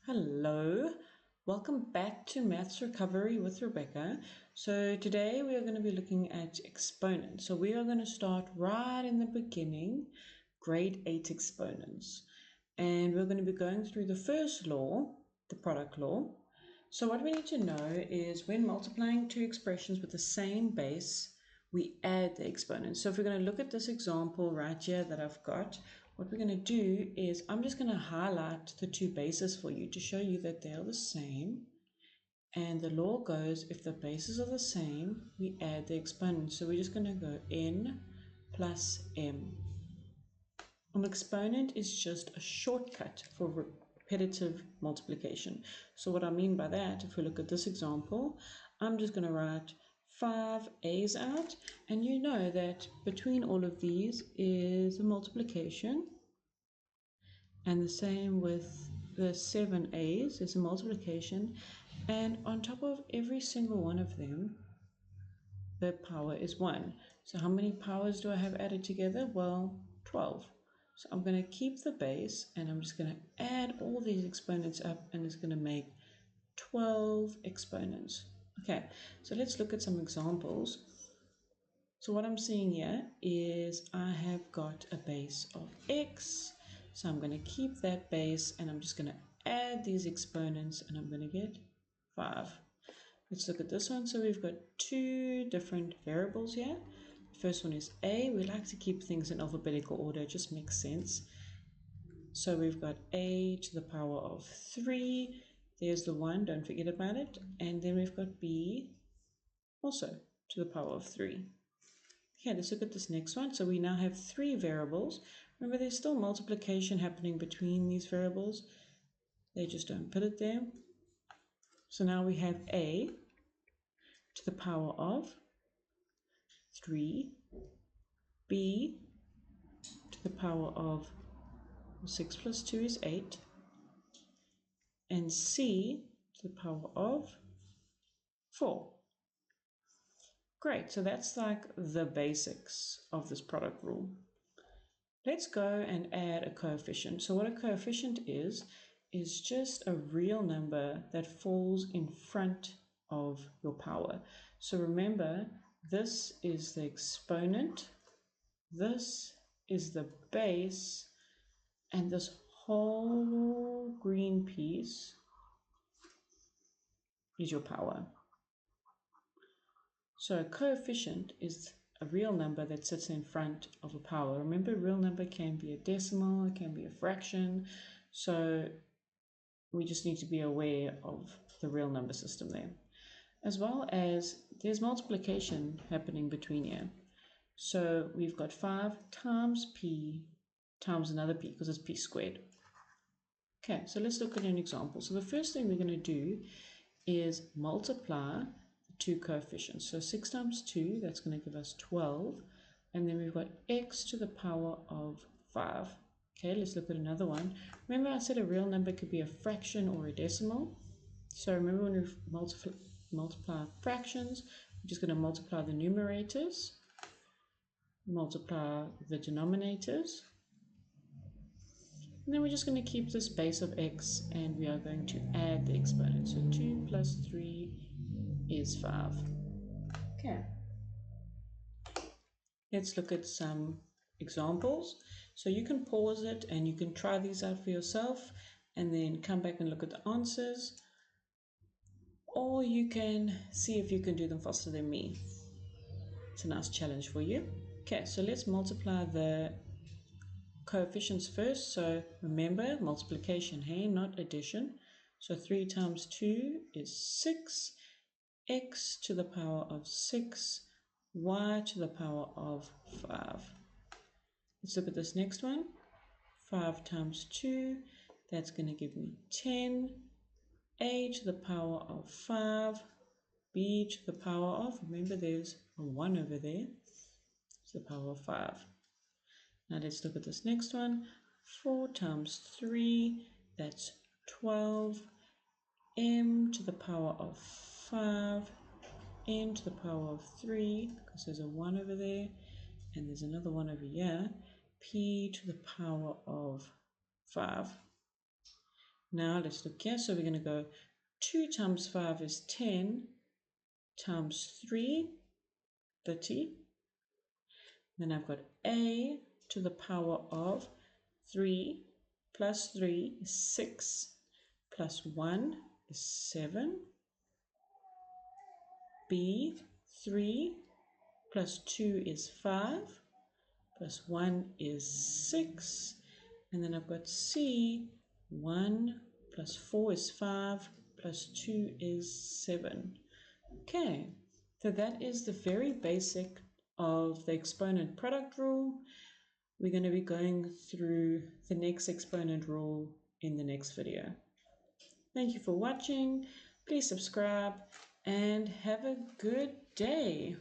Hello, welcome back to Maths Recovery with Rebecca. So today we are going to be looking at exponents. So we are going to start right in the beginning, grade 8 exponents. And we're going to be going through the first law, the product law. So what we need to know is when multiplying two expressions with the same base, we add the exponents. So if we're going to look at this example right here that I've got, what we're going to do is I'm just going to highlight the two bases for you to show you that they are the same. And the law goes, if the bases are the same, we add the exponents. So we're just going to go n plus m. An exponent is just a shortcut for repetitive multiplication. So what I mean by that, if we look at this example, I'm just going to write 5a's out, and you know that between all of these is a multiplication, and the same with the 7a's is a multiplication, and on top of every single one of them the power is 1. So how many powers do I have added together? Well, 12. So I'm going to keep the base and I'm just going to add all these exponents up, and it's going to make 12 exponents. Okay, so let's look at some examples. So what I'm seeing here is I have got a base of x. So I'm going to keep that base and I'm just going to add these exponents and I'm going to get 5. Let's look at this one. So we've got two different variables here. The first one is a. We like to keep things in alphabetical order, it just makes sense. So we've got a to the power of 3. There's the 1, don't forget about it. And then we've got b also to the power of 3. Okay, let's look at this next one. So we now have 3 variables. Remember, there's still multiplication happening between these variables. They just don't put it there. So now we have a to the power of 3, b to the power of 6 plus 2 is 8, and c to the power of 4. Great, so that's like the basics of this product rule. Let's go and add a coefficient. So what a coefficient is just a real number that falls in front of your power. So remember, this is the exponent, this is the base, and this whole green piece is your power. So a coefficient is a real number that sits in front of a power. Remember, a real number can be a decimal, it can be a fraction. So we just need to be aware of the real number system there. As well as there's multiplication happening between here. So we've got 5 times p times another p, because it's p squared. Okay, so let's look at an example. So the first thing we're going to do is multiply the two coefficients. So 6 times 2, that's going to give us 12. And then we've got x to the power of 5. Okay, let's look at another one. Remember I said a real number could be a fraction or a decimal. So remember, when we multiply fractions, we're just going to multiply the numerators, multiply the denominators, and then we're just going to keep this base of x and we are going to add the exponent. So 2 plus 3 is 5. Okay. Let's look at some examples. So you can pause it and you can try these out for yourself and then come back and look at the answers. Or you can see if you can do them faster than me. It's a nice challenge for you. Okay, so let's multiply the coefficients first. So remember, multiplication, hey, not addition. So 3 times 2 is 6, x to the power of 6, y to the power of 5. Let's look at this next one. 5 times 2, that's going to give me 10, a to the power of 5, b to the power of, remember there's a 1 over there, to the power of 5. Now let's look at this next one. 4 times 3, that's 12, m to the power of 5, n to the power of 3, because there's a 1 over there, and there's another 1 over here, p to the power of 5. Now let's look here. So we're going to go 2 times 5 is 10 times 3, 30. Then I've got a to the power of 3 plus 3 is 6 plus 1 is 7. B, 3 plus 2 is 5 plus 1 is 6. And then I've got C, 1 plus 4 is 5 plus 2 is 7. Okay, so that is the very basic of the exponent product rule. We're going to be going through the next exponent rule in the next video. Thank you for watching. Please subscribe and have a good day.